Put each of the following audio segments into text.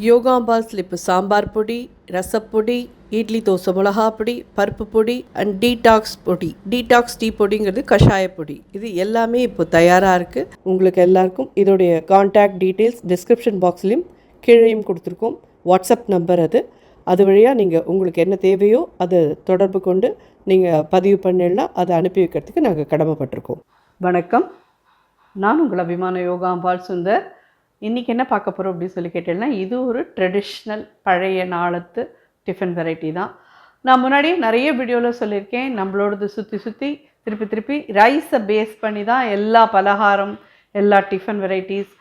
யோகாம்பாஸில் இப்போ சாம்பார் பொடி, ரசப்பொடி, இட்லி தோசை மிளகா பொடி, பருப்பு பொடி அண்ட் டீடாக்ஸ் பொடி. டீடாக்ஸ் டீ பொடிங்கிறது கஷாய பொடி. இது எல்லாமே இப்போ தயாராக இருக்குது. உங்களுக்கு எல்லாருக்கும் இதோடைய கான்டாக்ட் டீட்டெயில்ஸ் டிஸ்கிரிப்ஷன் பாக்ஸ்லேயும் கீழேயும் கொடுத்துருக்கோம். வாட்ஸ்அப் நம்பர் அது வழியாக நீங்கள் உங்களுக்கு என்ன தேவையோ அதை தொடர்பு கொண்டு நீங்கள் பதிவு பண்ணிடனா அதை அனுப்பி வைக்கிறதுக்கு நாங்கள் கடமைப்பட்டிருக்கோம். வணக்கம், நான் உங்கள் அபிமான யோகாம்பாள் சுந்தர். இன்றைக்கி என்ன பார்க்க போகிறோம் அப்படின்னு சொல்லி கேட்டேன்னா, இது ஒரு ட்ரெடிஷ்னல் பழைய நாளத்து டிஃபன் வெரைட்டி தான். நான் முன்னாடியே நிறைய வீடியோவில் சொல்லியிருக்கேன், நம்மளோடது சுற்றி திருப்பி ரைஸை பேஸ் பண்ணி தான் எல்லா பலகாரம், எல்லா டிஃபன் வெரைட்டிஸ்,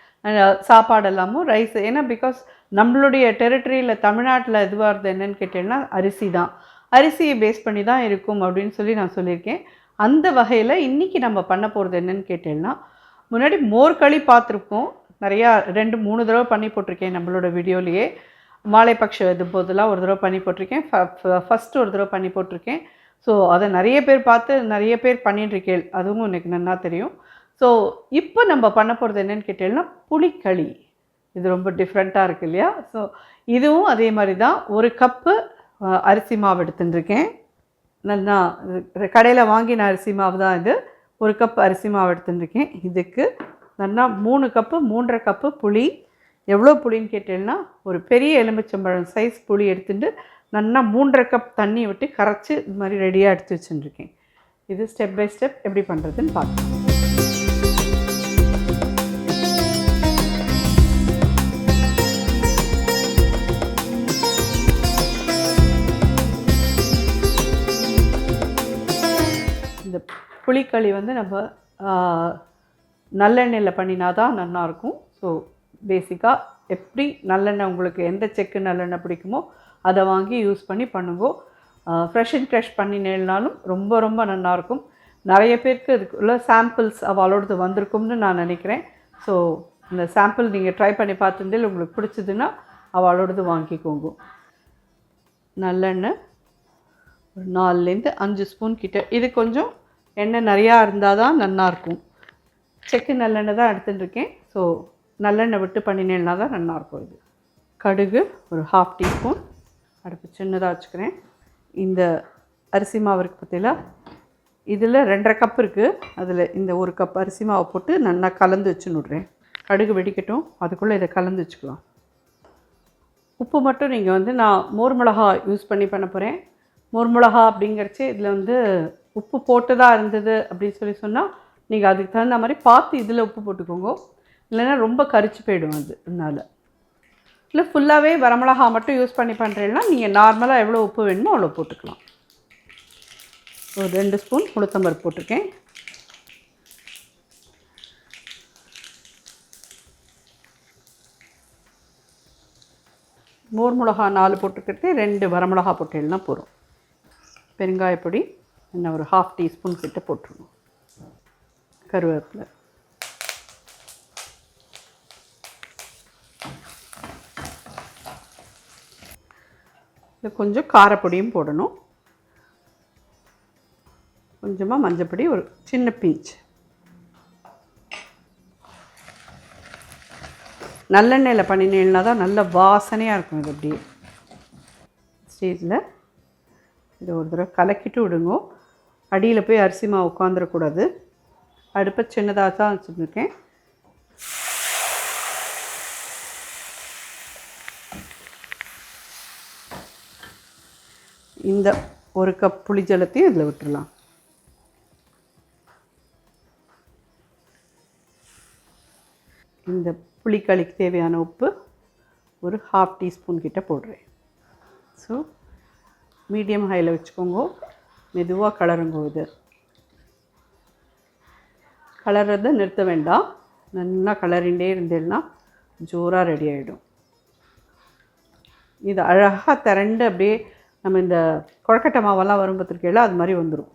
சாப்பாடெல்லாமும் ரைஸ். ஏன்னா பிகாஸ் நம்மளுடைய டெரிட்டரியில் தமிழ்நாட்டில் எதுவாக இருந்தது என்னென்னு கேட்டேன்னா அரிசி தான், அரிசியை பேஸ் பண்ணி தான் இருக்கும் அப்படின்னு சொல்லி நான் சொல்லியிருக்கேன். அந்த வகையில் இன்றைக்கி நம்ம பண்ண போகிறது என்னென்னு கேட்டேன்னா, முன்னாடி மோர்களி பார்த்துருப்போம், நிறையா 2-3 தடவை பண்ணி போட்டிருக்கேன் நம்மளோட வீடியோலேயே. மாலைப்பக்ஷ இது போதெல்லாம் ஒரு தடவை பண்ணி போட்டிருக்கேன், ஃபஸ்ட்டு ஒரு தடவை பண்ணி போட்டிருக்கேன். ஸோ அதை நிறைய பேர் பார்த்து நிறைய பேர் பண்ணிட்டுருக்கேன், அதுவும் எனக்கு நல்லா தெரியும். ஸோ இப்போ நம்ம பண்ண போகிறது என்னென்னு கேட்டேன்னா புளிக்களி. இது ரொம்ப டிஃப்ரெண்ட்டாக இருக்குது இல்லையா? ஸோ இதுவும் அதே மாதிரி தான். 1 கப்பு அரிசி மாவு எடுத்துட்டுருக்கேன். நல்லா கடையில் வாங்கின அரிசி மாவு தான் இது. 1 கப் அரிசி மாவு எடுத்துட்டுருக்கேன். இதுக்கு நல்லா 3 கப்பு 3.5 கப்பு புளி. எவ்வளோ புளின்னு கேட்டேன்னா, ஒரு பெரிய எலுமிச்சம்பழம் சைஸ் புளி எடுத்துட்டு நல்லா 3.5 கப் தண்ணி விட்டு கரைச்சி இது மாதிரி ரெடியாக எடுத்து வச்சுட்டுருக்கேன். இது ஸ்டெப் பை ஸ்டெப் எப்படி பண்ணுறதுன்னு பார்க்கலாம். இந்த புளிக்களி நம்ம நல்லெண்ணெயில் பண்ணினா தான் நல்லாயிருக்கும். ஸோ பேசிக்காக எப்படி நல்லெண்ணெய் உங்களுக்கு எந்த செக்கு நல்லெண்ணெய் பிடிக்குமோ அதை வாங்கி யூஸ் பண்ணி பண்ணுங்க. ஃப்ரெஷ் அண்ட் ஃப்ரெஷ் பண்ணினேனாலும் ரொம்ப ரொம்ப நல்லாயிருக்கும். நிறைய பேருக்கு இதுக்குள்ள சாம்பிள்ஸ் அவளோடது வந்திருக்கும்னு நான் நினைக்கிறேன். ஸோ இந்த சாம்பிள் நீங்கள் ட்ரை பண்ணி பார்த்துட்டு உங்களுக்கு பிடிச்சதுன்னா அவளோடது வாங்கிக்கோங்க. நல்லெண்ணெய் ஒரு 4லேருந்து 5 ஸ்பூன் கிட்ட. இது கொஞ்சம் எண்ணெய் நிறையா இருந்தால் தான் நல்லாயிருக்கும். செக்கு நல்லெண்ணெய் தான் எடுத்துட்டுருக்கேன். ஸோ நல்லெண்ணெய் விட்டு பண்ணினேன்னா தான் நல்லாயிருக்கும். இது கடுகு ஒரு 1/2 டீஸ்பூன், அடுப்பு சின்னதாக வச்சுக்கிறேன். இந்த அரிசி மாவு இருக்குது பார்த்தீங்களா, இதில் 2.5 கப் இருக்குது. அதில் இந்த 1 கப் அரிசி மாவை போட்டு நல்லா கலந்து வச்சுன்னுட்றேன். கடுகு வெடிக்கட்டும், அதுக்குள்ளே இதை கலந்து வச்சுக்கலாம். உப்பு மட்டும் நீங்கள் நான் மோர் மிளகா யூஸ் பண்ண போகிறேன். மோர் மிளகா அப்படிங்கிறச்சு இதில் உப்பு போட்டதாக இருந்தது அப்படின்னு சொன்னால் நீங்கள் அதுக்கு தகுந்த மாதிரி பார்த்து இதில் உப்பு போட்டுக்கோங்க. இல்லைன்னா ரொம்ப கரிச்சு போயிடும் அது. அதனால் இல்லை ஃபுல்லாகவே வரமிளகா மட்டும் யூஸ் பண்ணுறீங்கன்னா நீங்கள் நார்மலாக எவ்வளோ உப்பு வேணுமோ அவ்வளோ போட்டுக்கலாம். ஒரு 2 ஸ்பூன் உளுத்தம்பருப்பு போட்டிருக்கேன். மோர் மிளகா 4 போட்டுக்கிட்டு 2 வரமிளகா போட்டேன்னா போதும். பெருங்காயப்பொடி இன்னும் ஒரு 1/2 டீஸ்பூன் கிட்ட போட்டுருணும். கருவேப்பிலை, இது கொஞ்சம் காரப்பொடியும் போடணும். கொஞ்சமாக மஞ்சப்பொடி, ஒரு சின்ன பீச். நல்லெண்ணெயில் பண்ணினேன்னா தான் நல்ல வாசனையாக இருக்கும். இது அப்படியே ஸ்டேஜில் இதை ஒரு தடவை கலக்கிட்டு விடுங்க. அடியில் போய் அரிசி மாவு உட்காந்துடக்கூடாது. அடுப்பை சின்னதாக தான் வச்சுருக்கேன். இந்த 1 கப் புளி ஜலத்தையும் இதில் விட்டுடலாம். இந்த புளிக்களிக்கு தேவையான உப்பு ஒரு 1/2 டீஸ்பூன் கிட்ட போடுறேன். ஸோ மீடியம் ஹையில் வச்சுக்கோங்க. மெதுவாக கலருங்க. இது கலர்றதை நிறுத்த வேண்டாம். நல்லா கலரிண்டே இருந்தேன்னா ஜோராக ரெடி ஆகிடும். இது அழகாக திரண்டு அப்படியே நம்ம இந்த கொழக்கட்டை மாவெல்லாம் வரும் பார்த்துருக்கீங்களா, அது மாதிரி வந்துடும்.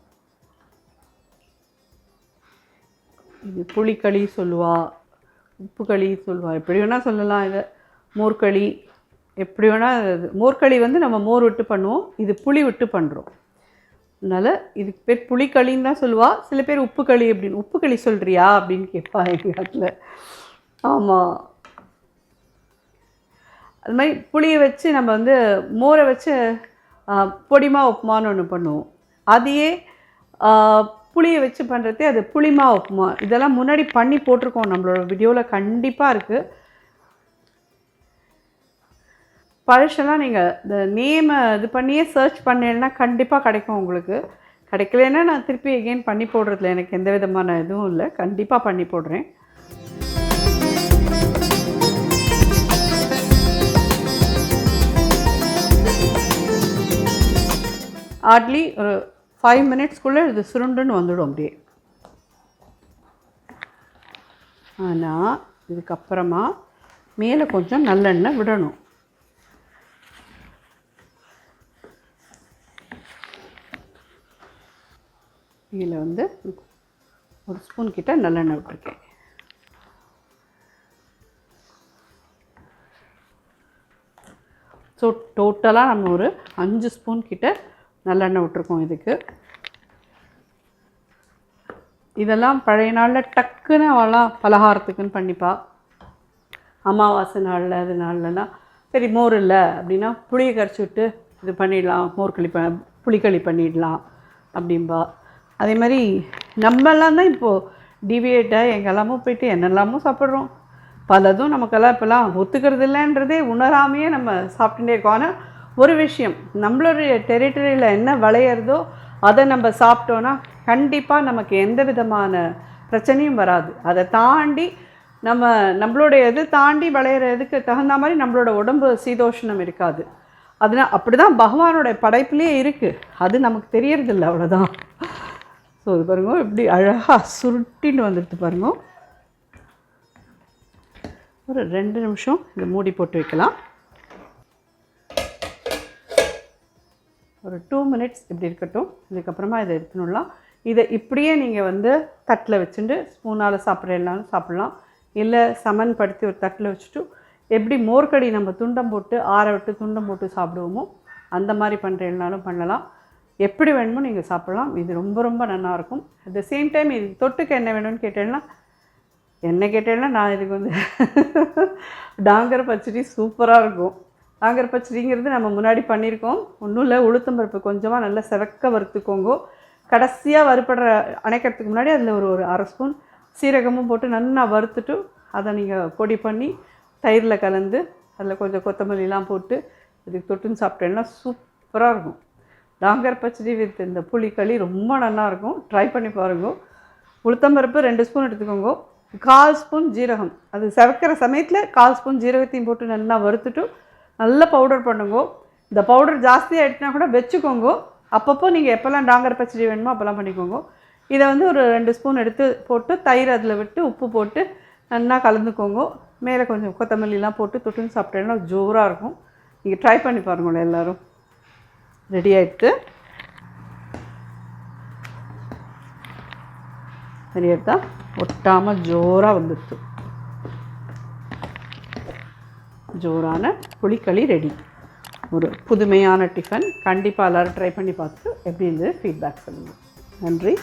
இது புளிக்களி சொல்லுவா, உப்புக்களி சொல்லுவா, எப்படி வேணால் சொல்லலாம். இதை மோர்களி எப்படி வேணால். மோர்களி நம்ம மோர் விட்டு பண்ணுவோம், இது புளி விட்டு பண்ணுறோம். அதனால் இதுக்கு பேர் புளிக்களின்னு தான் சொல்லுவாள். சில பேர் உப்புக்களி அப்படின்னு, உப்புக்களி சொல்கிறியா அப்படின்னு கேட்பா எங்கள் இடத்துல. ஆமாம், அது மாதிரி புளியை வச்சு நம்ம வந்து மோரை வச்சு பொடிமா உப்புமான்னு ஒன்று பண்ணுவோம். அதையே புளியை வச்சு பண்ணுறதே அது புளிமா உப்புமா. இதெல்லாம் முன்னாடி பண்ணி போட்டிருக்கோம், நம்மளோட வீடியோவில் கண்டிப்பாக இருக்குது. பழசெல்லாம் நீங்கள் இந்த நேமை இது பண்ணியே சர்ச் பண்ணீங்கன்னா கண்டிப்பாக கிடைக்கும் உங்களுக்கு. கிடைக்கலன்னா நான் திருப்பி எகெயின் பண்ணி போடுறதுல எனக்கு எந்த விதமான இதுவும் இல்லை, கண்டிப்பாக பண்ணி போடுறேன். ஹார்ட்லி ஒரு 5 மினிட்ஸ்க்குள்ளே இது சுருண்டுன்னு வந்துடும் அப்படியே. ஆனால் இதுக்கப்புறமா மேலே கொஞ்சம் நல்லெண்ணெய் விடணும். இதில் வந்து 1 ஸ்பூன் கிட்ட நல்லெண்ணெய் விட்டுருக்கேன். ஸோ டோட்டலாக நம்ம ஒரு 5 ஸ்பூன் கிட்ட நல்லெண்ணெய் விட்டுருக்கோம் இதுக்கு. இதெல்லாம் பழைய நாளில் டக்குன்னு அவெல்லாம் பலகாரத்துக்குன்னு பண்ணிப்பா. அமாவாசை நாளில் அது நாள்லலாம் சரி மோர் இல்லை அப்படின்னா புளியை கரைச்சி விட்டு இது பண்ணிடலாம், மோர்களி புளிக்களி பண்ணிடலாம் அப்படின்பா. அதே மாதிரி நம்மெல்லாம் தான் இப்போது டிவியேட்டாக எங்கெல்லாமோ போயிட்டு என்னெல்லாமோ சாப்பிட்றோம். பலதும் நமக்கெல்லாம் இப்போல்லாம் ஒத்துக்கிறது இல்லைன்றதே உணராமையே நம்ம சாப்பிட்டுட்டே இருக்கோம். ஆனால் ஒரு விஷயம், நம்மளுடைய டெரிட்டரியில் என்ன விளையிறதோ அதை நம்ம சாப்பிட்டோன்னா கண்டிப்பாக நமக்கு எந்த விதமான பிரச்சனையும் வராது. அதை தாண்டி நம்மளுடைய இது தாண்டி விளையிறதுக்கு தகுந்த மாதிரி நம்மளோட உடம்பு சீதோஷணம் இருக்காது. அதனால் அப்படி தான் பகவானோட படைப்புலேயே இருக்குது, அது நமக்கு தெரியறதில்லை, அவ்வளோதான். ஸோ இது பாருங்க இப்படி அழகாக சுருட்டின்னு வந்துடுது பாருங்க. ஒரு 2 நிமிஷம் இதை மூடி போட்டு வைக்கலாம். ஒரு 2 மினிட்ஸ் இப்படி இருக்கட்டும். இதுக்கப்புறமா இதை எடுத்துடலாம். இதை இப்படியே நீங்கள் வந்து தட்டில் வச்சுட்டு ஸ்பூனால் சாப்பிட்றதுனாலும் சாப்பிட்லாம், இல்லை சமன்படுத்தி ஒரு தட்டில் வச்சுட்டு எப்படி மோர்கடி நம்ம துண்டம் போட்டு ஆற விட்டு துண்டம் போட்டு சாப்பிடுவோமோ அந்த மாதிரி பண்ணுறதுனாலும் பண்ணலாம். எப்படி வேணுமோ நீங்கள் சாப்பிட்லாம். இது ரொம்ப ரொம்ப நல்லாயிருக்கும். அட் த சேம் டைம் இது தொட்டுக்க என்ன வேணும்னு கேட்டேன்னா நான் இதுக்கு வந்து டாங்கர் பச்சடி சூப்பராக இருக்கும். டாங்கர் பச்சடிங்கிறது நம்ம முன்னாடி பண்ணியிருக்கோம். ஒன்றும் இல்லை, உளுத்தம்பருப்பு கொஞ்சமாக நல்லா செவக்க வறுத்துக்கோங்க. கடைசியாக வறுப்படுற அணைக்கிறதுக்கு முன்னாடி அதில் ஒரு 1/2 ஸ்பூன் சீரகமும் போட்டு நல்லா வறுத்துட்டு அதை நீங்கள் பொடி பண்ணி தயிரில் கலந்து அதில் கொஞ்சம் கொத்தமல்லிலாம் போட்டு இதுக்கு தொட்டுன்னு சாப்பிட்டேன்னா சூப்பராக இருக்கும். டாங்கர் பச்சடி வித் இந்த புளிக்களி ரொம்ப நல்லாயிருக்கும். ட்ரை பண்ணி பாருங்க. உளுத்தம்பருப்பு 2 ஸ்பூன் எடுத்துக்கோங்க. 1/4 ஸ்பூன் ஜீரகம், அது செவக்கிற சமயத்தில் 1/4 ஸ்பூன் ஜீரகத்தையும் போட்டு நல்லா வறுத்துட்டு நல்லா பவுடர் பண்ணுங்க. இந்த பவுடர் ஜாஸ்தியாக எடுத்துனா கூட வச்சுக்கோங்க. அப்பப்போ நீங்கள் எப்போல்லாம் டாங்கர் பச்சடி வேணுமோ அப்போல்லாம் பண்ணிக்கோங்க. இதை வந்து ஒரு 2 ஸ்பூன் எடுத்து போட்டு தயிர் அதில் விட்டு உப்பு போட்டு நல்லா கலந்துக்கோங்க. மேலே கொஞ்சம் கொத்தமல்லிலாம் போட்டு தொட்டுன்னு சாப்பிட்டேன்னா ஜோராக இருக்கும். நீங்கள் ட்ரை பண்ணி பாருங்களேன். எல்லோரும் ரெடி ஆகிடுது. ரெடி ஆகிட்டா ஒட்டாமல் ஜோராக வந்துடுச்சு. ஜோரான புளிக்களி ரெடி. ஒரு புதுமையான டிஃபன். கண்டிப்பாக எல்லோரும் ட்ரை பண்ணி பார்த்து எப்படி இருந்தது ஃபீட்பேக் சொல்லுங்கள். நன்றி.